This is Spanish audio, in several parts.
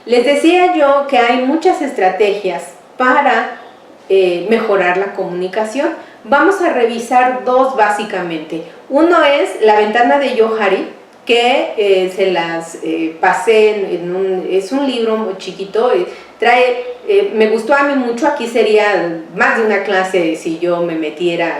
Les decía yo que hay muchas estrategias para mejorar la comunicación. Vamos a revisar dos básicamente. Uno es la ventana de Johari, que se las pasé es un libro muy chiquito, me gustó a mí mucho. Aquí sería más de una clase si yo me metiera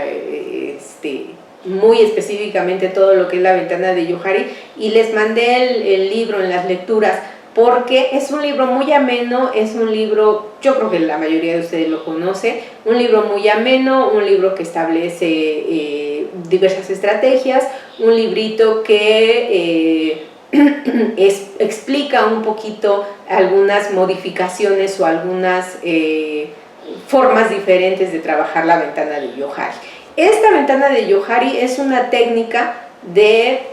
muy específicamente todo lo que es la ventana de Johari, y les mandé el libro en las lecturas, porque es un libro muy ameno, es un libro, yo creo que la mayoría de ustedes lo conoce, un libro muy ameno, un libro que establece diversas estrategias, un librito que explica un poquito algunas modificaciones o algunas formas diferentes de trabajar la ventana de Johari. Esta ventana de Johari es una técnica de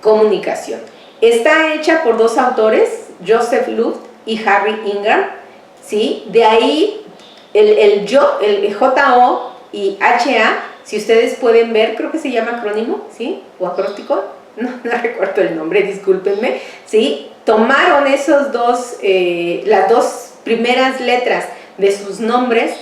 comunicación. Está hecha por dos autores, Joseph Luft y Harry Ingram, ¿sí? De ahí el J-O y H-A, si ustedes pueden ver, creo que se llama acrónimo, ¿sí? O acróstico, no recuerdo el nombre, discúlpenme, ¿sí? Tomaron esos dos, las dos primeras letras de sus nombres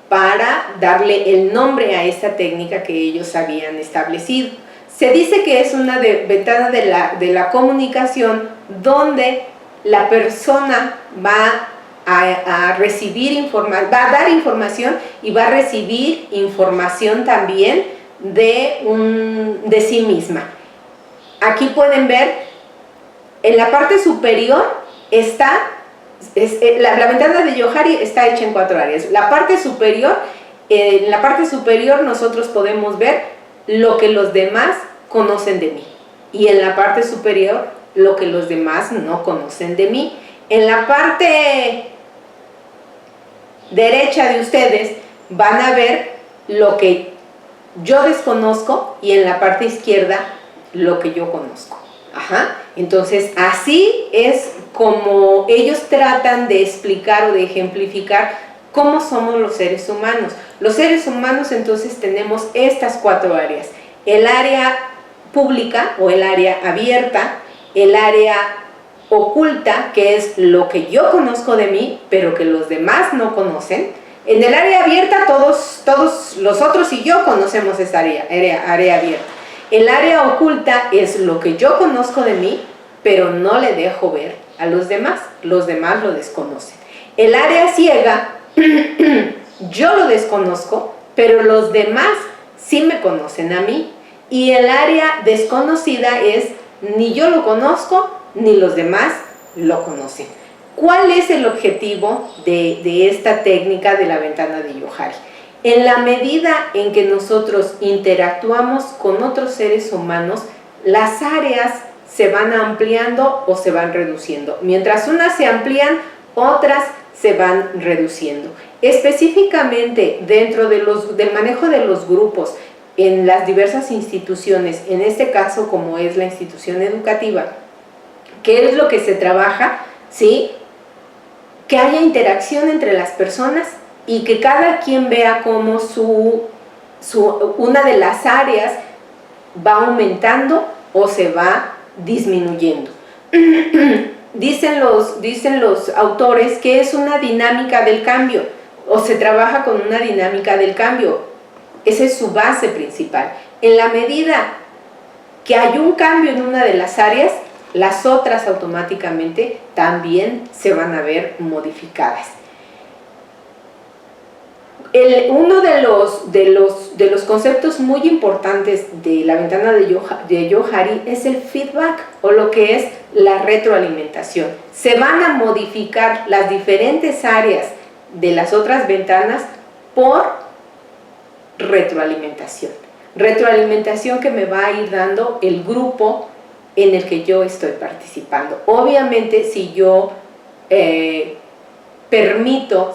para darle el nombre a esta técnica que ellos habían establecido. Se dice que es una ventana de la comunicación donde la persona va a recibir información, va a dar información y va a recibir información también de sí misma. Aquí pueden ver, en la parte superior está, la ventana de Johari está hecha en 4 áreas. La parte superior, en la parte superior nosotros podemos ver lo que los demás conocen de mí, y en la parte superior lo que los demás no conocen de mí. En la parte derecha de ustedes van a ver lo que yo desconozco, y en la parte izquierda lo que yo conozco. Entonces así es como ellos tratan de explicar o de ejemplificar cómo somos los seres humanos. Los seres humanos entonces tenemos estas 4 áreas: el área pública o el área abierta, el área oculta, que es lo que yo conozco de mí pero que los demás no conocen. En el área abierta todos los otros y yo conocemos esta área abierta. El área oculta es lo que yo conozco de mí pero no le dejo ver a los demás lo desconocen. El área ciega, yo lo desconozco pero los demás sí me conocen a mí. Y el área desconocida es, ni yo lo conozco ni los demás lo conocen. ¿Cuál es el objetivo de esta técnica de la ventana de Johari? En la medida en que nosotros interactuamos con otros seres humanos, las áreas se van ampliando o se van reduciendo. Mientras unas se amplían, otras se van reduciendo. Específicamente dentro del manejo de los grupos en las diversas instituciones, en este caso como es la institución educativa, ¿qué es lo que se trabaja? ¿Sí? Que haya interacción entre las personas y que cada quien vea cómo una de las áreas va aumentando o se va disminuyendo. Dicen los autores que es una dinámica del cambio, o se trabaja con una dinámica del cambio. Esa es su base principal. En la medida que hay un cambio en una de las áreas, las otras automáticamente también se van a ver modificadas. Uno de los conceptos muy importantes de la ventana de Johari es el feedback, o lo que es la retroalimentación. Se van a modificar las diferentes áreas de las otras ventanas por retroalimentación. Retroalimentación que me va a ir dando el grupo en el que yo estoy participando. Obviamente, si yo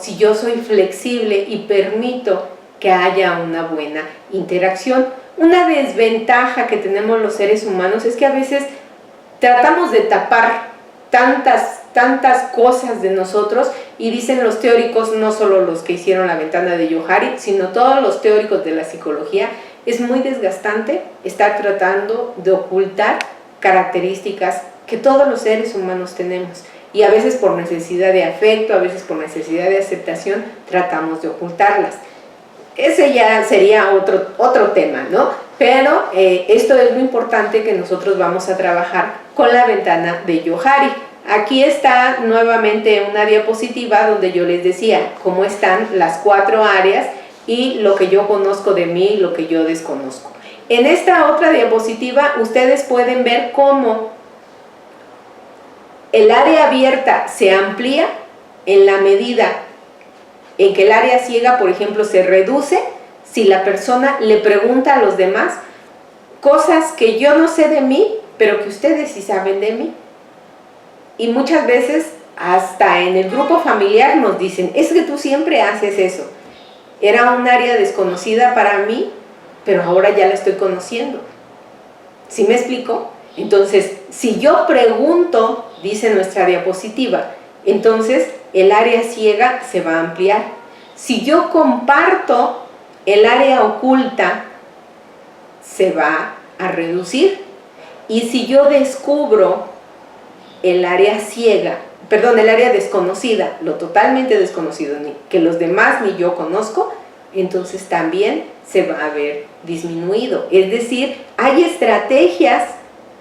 si yo soy flexible y permito que haya una buena interacción. Una desventaja que tenemos los seres humanos es que a veces tratamos de tapar tantas cosas de nosotros, y dicen los teóricos, no solo los que hicieron la ventana de Johari, sino todos los teóricos de la psicología, es muy desgastante estar tratando de ocultar características que todos los seres humanos tenemos. Y a veces por necesidad de afecto, a veces por necesidad de aceptación, tratamos de ocultarlas. Ese ya sería otro tema, ¿no? Pero esto es lo importante que nosotros vamos a trabajar con la ventana de Johari. Aquí está nuevamente una diapositiva donde yo les decía cómo están las 4 áreas y lo que yo conozco de mí y lo que yo desconozco. En esta otra diapositiva ustedes pueden ver cómo el área abierta se amplía en la medida en que el área ciega, por ejemplo, se reduce si la persona le pregunta a los demás cosas que yo no sé de mí, pero que ustedes sí saben de mí. Y muchas veces, hasta en el grupo familiar nos dicen, es que tú siempre haces eso. Era un área desconocida para mí, pero ahora ya la estoy conociendo. ¿Sí me explico? Entonces, si yo pregunto, dice nuestra diapositiva, entonces el área ciega se va a ampliar. Si yo comparto, el área oculta se va a reducir. Y si yo descubro el área ciega, perdón, el área desconocida, lo totalmente desconocido, que los demás ni yo conozco, entonces también se va a ver disminuido. Es decir, hay estrategias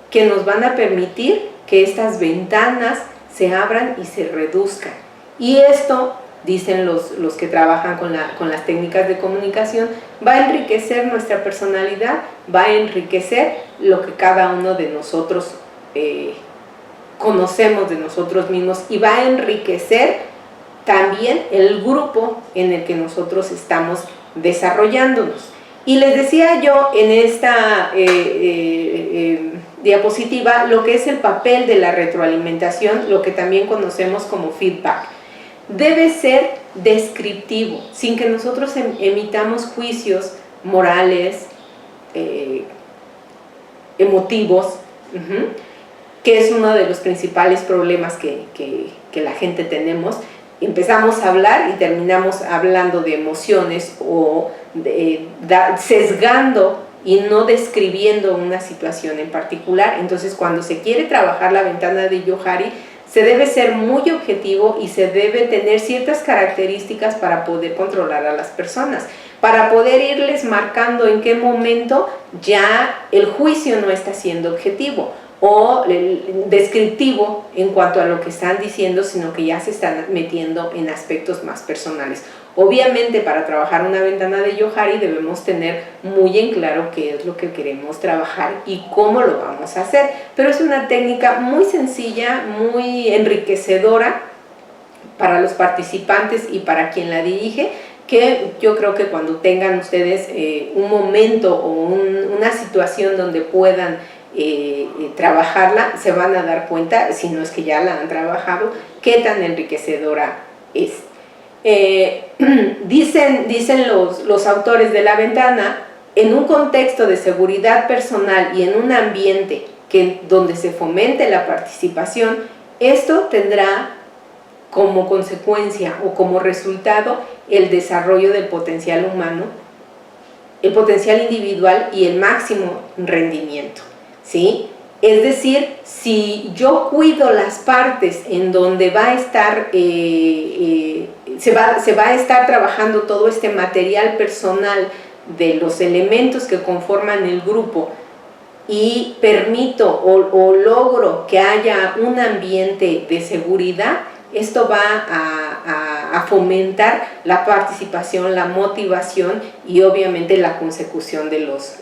que nos van a permitir que estas ventanas se abran y se reduzcan. Y esto, dicen los que trabajan con las técnicas de comunicación, va a enriquecer nuestra personalidad, va a enriquecer lo que cada uno de nosotros conocemos de nosotros mismos, y va a enriquecer también el grupo en el que nosotros estamos desarrollándonos. Y les decía yo en esta diapositiva lo que es el papel de la retroalimentación, lo que también conocemos como feedback. Debe ser descriptivo, sin que nosotros emitamos juicios morales, emotivos, que es uno de los principales problemas que la gente tenemos. Empezamos a hablar y terminamos hablando de emociones o sesgando y no describiendo una situación en particular. Entonces, cuando se quiere trabajar la ventana de Johari, se debe ser muy objetivo y se debe tener ciertas características para poder controlar a las personas, para poder irles marcando en qué momento ya el juicio no está siendo objetivo o descriptivo en cuanto a lo que están diciendo, sino que ya se están metiendo en aspectos más personales. Obviamente, para trabajar una ventana de Johari debemos tener muy en claro qué es lo que queremos trabajar y cómo lo vamos a hacer, pero es una técnica muy sencilla, muy enriquecedora para los participantes y para quien la dirige, que yo creo que cuando tengan ustedes un momento o una situación donde puedan trabajarla, se van a dar cuenta, si no es que ya la han trabajado, qué tan enriquecedora es. Dicen los autores de la ventana, en un contexto de seguridad personal y en un ambiente donde se fomente la participación, esto tendrá como consecuencia o como resultado el desarrollo del potencial humano, el potencial individual y el máximo rendimiento, ¿sí? Es decir, si yo cuido las partes en donde va a estar, se va a estar trabajando todo este material personal de los elementos que conforman el grupo, y permito o logro que haya un ambiente de seguridad, esto va a fomentar la participación, la motivación y obviamente la consecución de los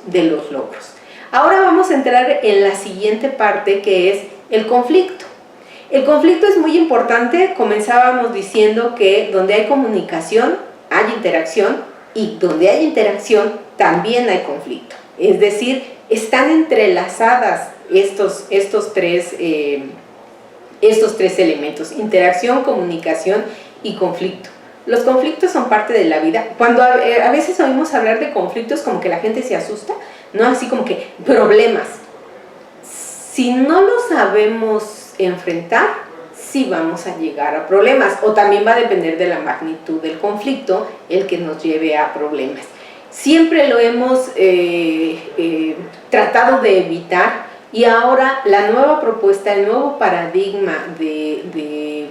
logros. Ahora vamos a entrar en la siguiente parte, que es el conflicto. El conflicto es muy importante. Comenzábamos diciendo que donde hay comunicación hay interacción, y donde hay interacción también hay conflicto. Es decir, están entrelazadas estos tres elementos: interacción, comunicación y conflicto. Los conflictos son parte de la vida. Cuando a veces oímos hablar de conflictos, como que la gente se asusta, ¿no? Así como que problemas. Si no lo sabemos enfrentar, sí vamos a llegar a problemas, o también va a depender de la magnitud del conflicto el que nos lleve a problemas. Siempre lo hemos tratado de evitar Y ahora la nueva propuesta, el nuevo paradigma de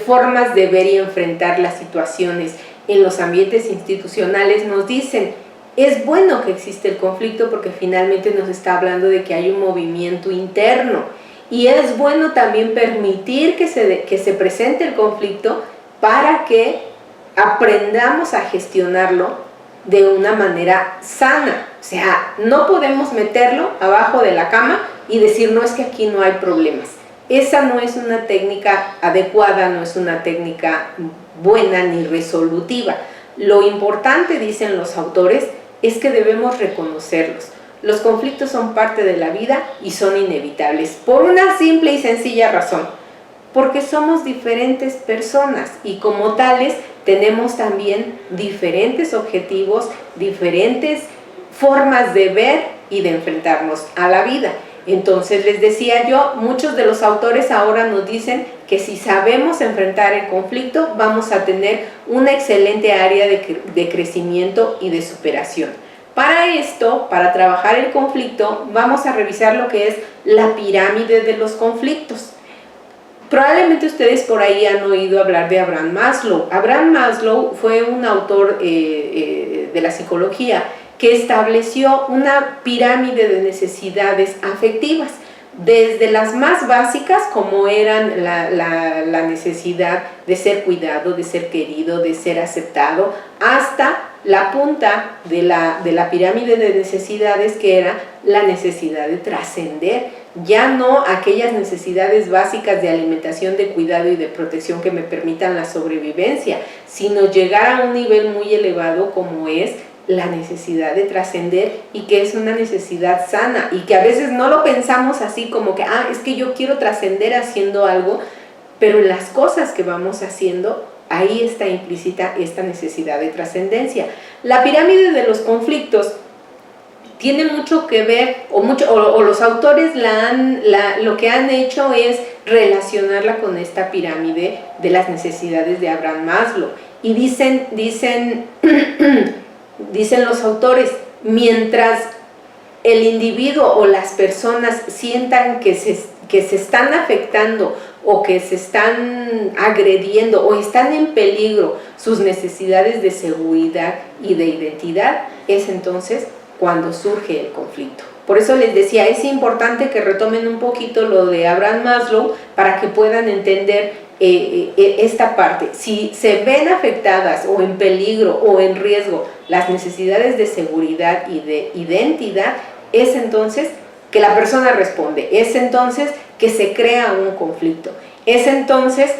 formas de ver y enfrentar las situaciones en los ambientes institucionales nos dicen, es bueno que existe el conflicto porque finalmente nos está hablando de que hay un movimiento interno, y es bueno también permitir que se presente el conflicto para que aprendamos a gestionarlo de una manera sana. O sea, no podemos meterlo abajo de la cama y decir, no, es que aquí no hay problemas. Esa no es una técnica adecuada, no es una técnica buena ni resolutiva. Lo importante, dicen los autores, es que debemos reconocerlos. Los conflictos son parte de la vida y son inevitables, por una simple y sencilla razón, porque somos diferentes personas y como tales tenemos también diferentes objetivos, diferentes formas de ver y de enfrentarnos a la vida. Entonces, les decía yo, muchos de los autores ahora nos dicen que si sabemos enfrentar el conflicto, vamos a tener una excelente área de crecimiento y de superación. Para esto, para trabajar el conflicto, vamos a revisar lo que es la pirámide de los conflictos. Probablemente ustedes por ahí han oído hablar de Abraham Maslow. Abraham Maslow fue un autor de la psicología que estableció una pirámide de necesidades afectivas, desde las más básicas, como eran la necesidad de ser cuidado, de ser querido, de ser aceptado, hasta la punta de la pirámide de necesidades, que era la necesidad de trascender. Ya no aquellas necesidades básicas de alimentación, de cuidado y de protección que me permitan la sobrevivencia, sino llegar a un nivel muy elevado como es la necesidad de trascender, y que es una necesidad sana y que a veces no lo pensamos así como que, es que yo quiero trascender haciendo algo, pero en las cosas que vamos haciendo, ahí está implícita esta necesidad de trascendencia. La pirámide de los conflictos tiene mucho que ver, o los autores lo que han hecho es relacionarla con esta pirámide de las necesidades de Abraham Maslow. Y dicen los autores, mientras el individuo o las personas sientan que se están afectando o que se están agrediendo o están en peligro sus necesidades de seguridad y de identidad, es entonces cuando surge el conflicto. Por eso les decía, es importante que retomen un poquito lo de Abraham Maslow para que puedan entender esta parte. Si se ven afectadas o en peligro o en riesgo las necesidades de seguridad y de identidad, es entonces que la persona responde, es entonces que se crea un conflicto, es entonces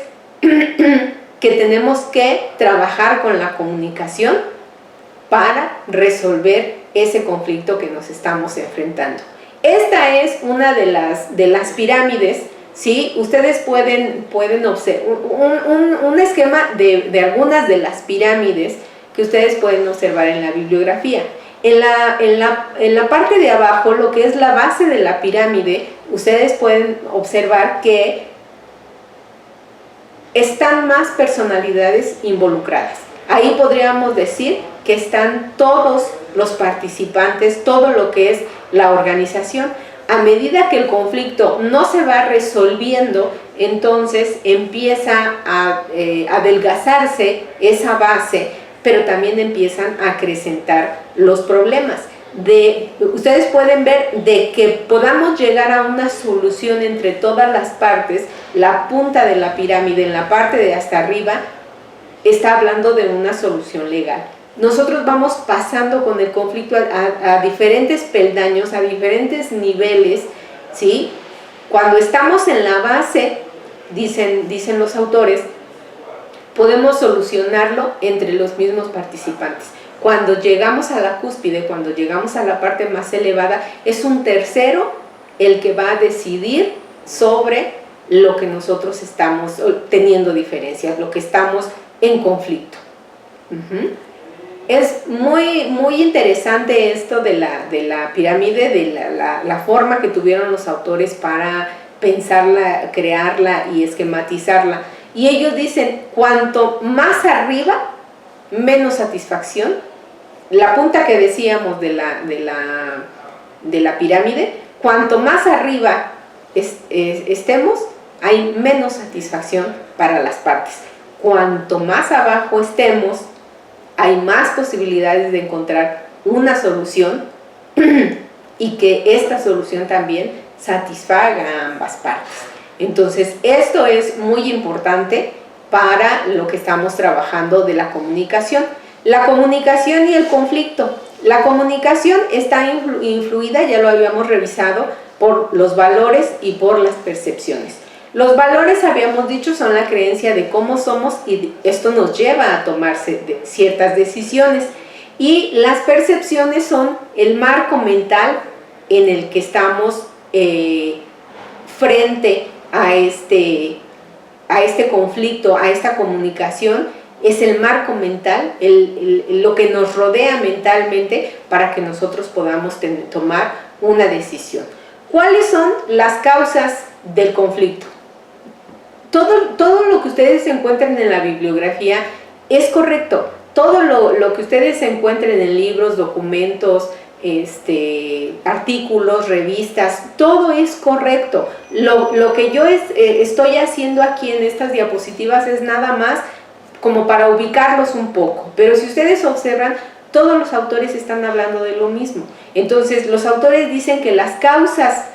que tenemos que trabajar con la comunicación para resolver ese conflicto que nos estamos enfrentando. Esta es una de las pirámides, ¿sí? Ustedes pueden observar un esquema de algunas de las pirámides que ustedes pueden observar en la bibliografía. En la parte de abajo, lo que es la base de la pirámide, ustedes pueden observar que están más personalidades involucradas. Ahí podríamos decir que están todos los participantes, todo lo que es la organización. A medida que el conflicto no se va resolviendo, entonces empieza a adelgazarse esa base, pero también empiezan a acrecentar los problemas. Ustedes pueden ver de que podamos llegar a una solución entre todas las partes. La punta de la pirámide, en la parte de hasta arriba, está hablando de una solución legal. Nosotros vamos pasando con el conflicto a diferentes peldaños, a diferentes niveles, ¿sí? Cuando estamos en la base, dicen los autores, podemos solucionarlo entre los mismos participantes. Cuando llegamos a la cúspide, cuando llegamos a la parte más elevada, es un tercero el que va a decidir sobre lo que nosotros estamos teniendo diferencias, lo que estamos en conflicto. Es muy, muy interesante esto de la pirámide, de la forma que tuvieron los autores para pensarla, crearla y esquematizarla. Y ellos dicen, cuanto más arriba, menos satisfacción. La punta que decíamos de la de la pirámide, cuanto más arriba estemos, hay menos satisfacción para las partes. Cuanto más abajo estemos, hay más posibilidades de encontrar una solución y que esta solución también satisfaga a ambas partes. Entonces, esto es muy importante para lo que estamos trabajando de la comunicación. La comunicación y el conflicto. La comunicación está influida, ya lo habíamos revisado, por los valores y por las percepciones. Los valores, habíamos dicho, son la creencia de cómo somos y esto nos lleva a tomar ciertas decisiones. Y las percepciones son el marco mental en el que estamos frente a este conflicto, a esta comunicación. Es el marco mental, lo que nos rodea mentalmente para que nosotros podamos tomar una decisión. ¿Cuáles son las causas del conflicto? Todo lo que ustedes encuentren en la bibliografía es correcto. Todo lo que ustedes encuentren en libros, documentos, artículos, revistas, todo es correcto. Lo que yo estoy haciendo aquí en estas diapositivas es nada más como para ubicarlos un poco, pero si ustedes observan, todos los autores están hablando de lo mismo. Entonces, los autores dicen que las causas,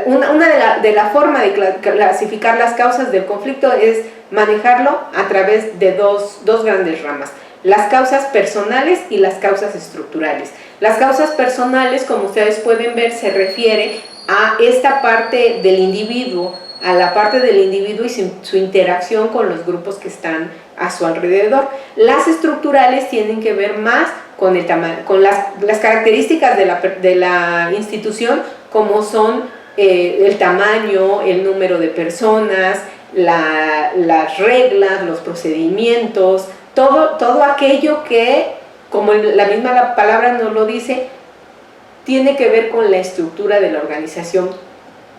una de la forma de clasificar las causas del conflicto es manejarlo a través de dos grandes ramas: las causas personales y las causas estructurales. Las causas personales, como ustedes pueden ver, se refiere a esta parte del individuo, a la parte del individuo y su interacción con los grupos que están a su alrededor. Las estructurales tienen que ver más con el con las características de la institución, como son el tamaño, el número de personas, las reglas, los procedimientos, todo aquello que, como la misma palabra nos lo dice, tiene que ver con la estructura de la organización.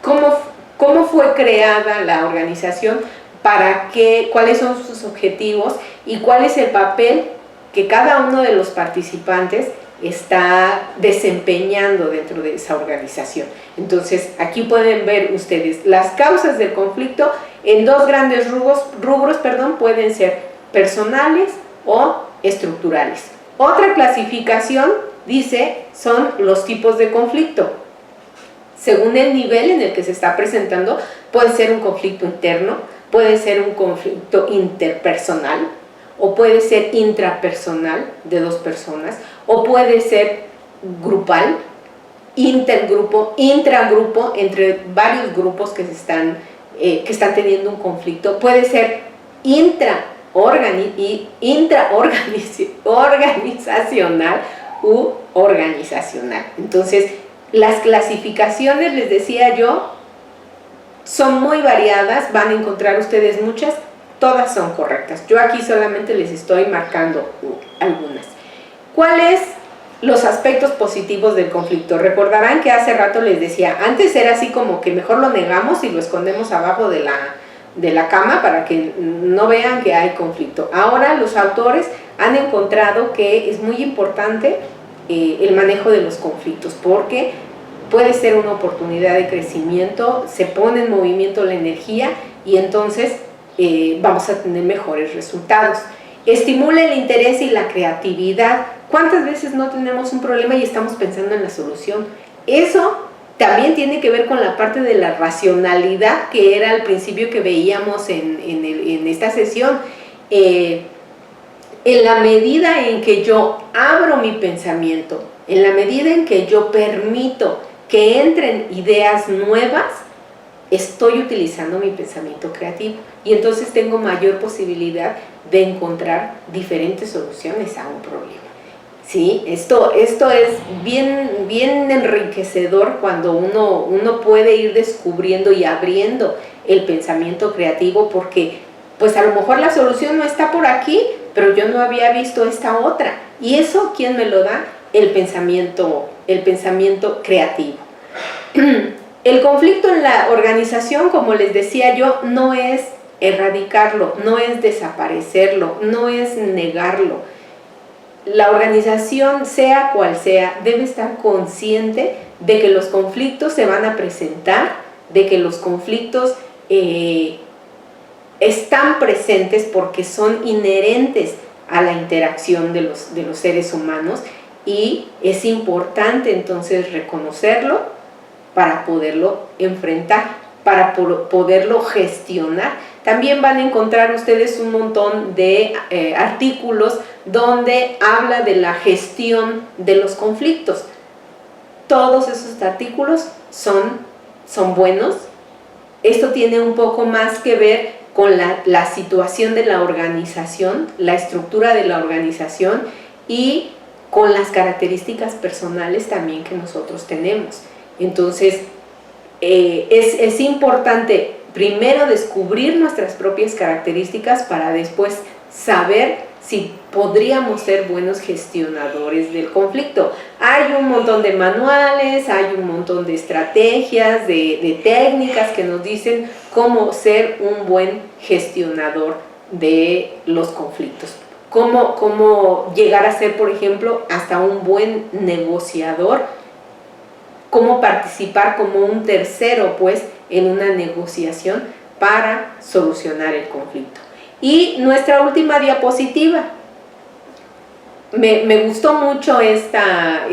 ¿Cómo fue creada la organización? ¿Cuáles son sus objetivos? ¿Y cuál es el papel que cada uno de los participantes está desempeñando dentro de esa organización? Entonces, aquí pueden ver ustedes las causas del conflicto en dos grandes rubros, pueden ser personales o estructurales. Otra clasificación, dice, son los tipos de conflicto. Según el nivel en el que se está presentando, puede ser un conflicto interno, puede ser un conflicto interpersonal, o puede ser intrapersonal de dos personas, o puede ser grupal, intergrupo, intragrupo, entre varios grupos que están teniendo un conflicto. Puede ser intraorganizacional u organizacional. Entonces, las clasificaciones, les decía yo, son muy variadas, van a encontrar ustedes muchas, todas son correctas. Yo aquí solamente les estoy marcando algunas. ¿Cuáles los aspectos positivos del conflicto? Recordarán que hace rato les decía, antes era así como que mejor lo negamos y lo escondemos abajo de la cama para que no vean que hay conflicto. Ahora los autores han encontrado que es muy importante el manejo de los conflictos, porque puede ser una oportunidad de crecimiento, se pone en movimiento la energía y entonces vamos a tener mejores resultados. Estimula el interés y la creatividad. ¿Cuántas veces no tenemos un problema y estamos pensando en la solución? Eso también tiene que ver con la parte de la racionalidad que era al principio que veíamos en esta sesión. En la medida en que yo abro mi pensamiento, en la medida en que yo permito que entren ideas nuevas, estoy utilizando mi pensamiento creativo y entonces tengo mayor posibilidad de encontrar diferentes soluciones a un problema. ¿Sí? Esto es bien enriquecedor cuando uno puede ir descubriendo y abriendo el pensamiento creativo, porque pues a lo mejor la solución no está por aquí, pero yo no había visto esta otra. ¿Y eso quién me lo da? El pensamiento creativo. El conflicto en la organización, como les decía yo, no es erradicarlo, no es desaparecerlo, no es negarlo. La organización, sea cual sea, debe estar consciente de que los conflictos se van a presentar, de que los conflictos están presentes porque son inherentes a la interacción de los seres humanos, y es importante entonces reconocerlo para poderlo enfrentar, para poderlo gestionar. También van a encontrar ustedes un montón de artículos donde habla de la gestión de los conflictos. Todos esos artículos son buenos. Esto tiene un poco más que ver con la situación de la organización, la estructura de la organización y con las características personales también que nosotros tenemos. Entonces, es importante primero descubrir nuestras propias características para después saber si podríamos ser buenos gestionadores del conflicto. Hay un montón de manuales, hay un montón de estrategias, de técnicas que nos dicen cómo ser un buen gestionador de los conflictos. Cómo llegar a ser, por ejemplo, hasta un buen negociador, cómo participar como un tercero, pues, en una negociación para solucionar el conflicto. Y nuestra última diapositiva. Me gustó mucho estas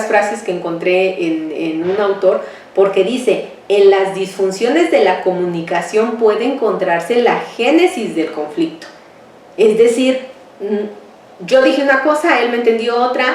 frases que encontré en un autor, porque dice: en las disfunciones de la comunicación puede encontrarse la génesis del conflicto. Es decir, yo dije una cosa, él me entendió otra,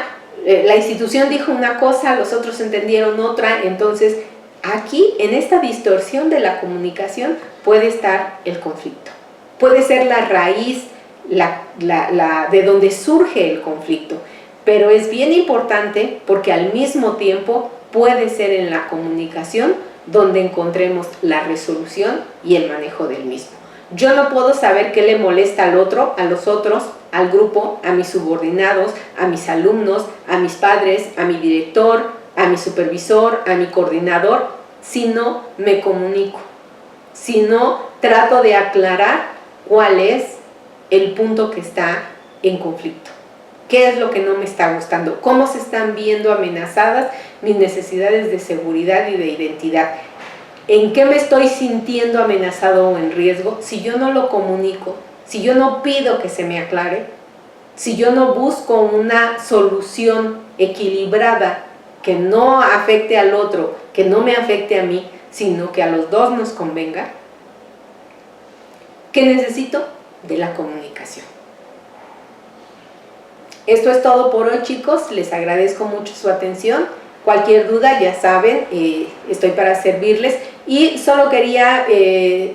la institución dijo una cosa, los otros entendieron otra. Entonces, aquí, en esta distorsión de la comunicación, puede estar el conflicto. Puede ser la raíz, de donde surge el conflicto. Pero es bien importante porque al mismo tiempo puede ser en la comunicación donde encontremos la resolución y el manejo del mismo. Yo no puedo saber qué le molesta al otro, a los otros, al grupo, a mis subordinados, a mis alumnos, a mis padres, a mi director, a mi supervisor, a mi coordinador, si no me comunico, si no trato de aclarar cuál es el punto que está en conflicto. ¿Qué es lo que no me está gustando? ¿Cómo se están viendo amenazadas mis necesidades de seguridad y de identidad? ¿En qué me estoy sintiendo amenazado o en riesgo? Si yo no lo comunico, si yo no pido que se me aclare, si yo no busco una solución equilibrada que no afecte al otro, que no me afecte a mí, sino que a los dos nos convenga, ¿qué necesito? De la comunicación. Esto es todo por hoy, chicos. Les agradezco mucho su atención. Cualquier duda, ya saben, estoy para servirles. Y solo quería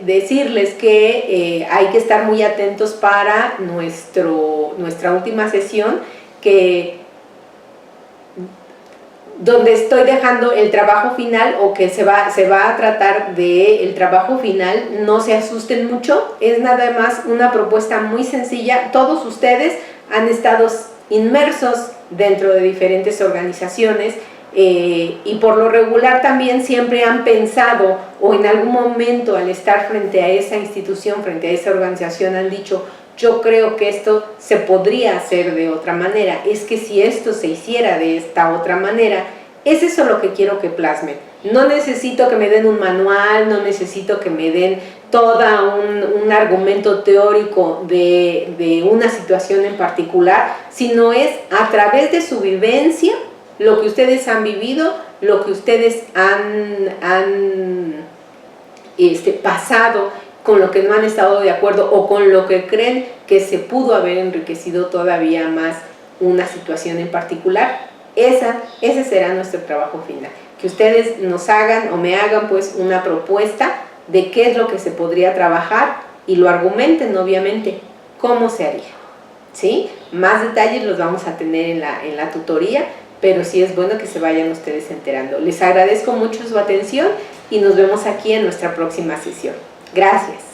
decirles que hay que estar muy atentos para nuestra última sesión, donde estoy dejando el trabajo final, o que se va a tratar del trabajo final. No se asusten mucho, es nada más una propuesta muy sencilla. Todos ustedes han estado inmersos dentro de diferentes organizaciones, y por lo regular también siempre han pensado, o en algún momento al estar frente a esa institución, frente a esa organización, han dicho: yo creo que esto se podría hacer de otra manera, es que si esto se hiciera de esta otra manera. Es eso lo que quiero que plasmen. No necesito que me den un manual, no necesito que me den todo un argumento teórico de una situación en particular, sino es a través de su vivencia, lo que ustedes han vivido, lo que ustedes han pasado, con lo que no han estado de acuerdo, o con lo que creen que se pudo haber enriquecido todavía más una situación en particular. Ese será nuestro trabajo final. Que ustedes nos hagan, o me hagan, pues, una propuesta de qué es lo que se podría trabajar, y lo argumenten, obviamente, cómo se haría, ¿sí? Más detalles los vamos a tener en la tutoría, pero sí es bueno que se vayan ustedes enterando. Les agradezco mucho su atención y nos vemos aquí en nuestra próxima sesión. Gracias.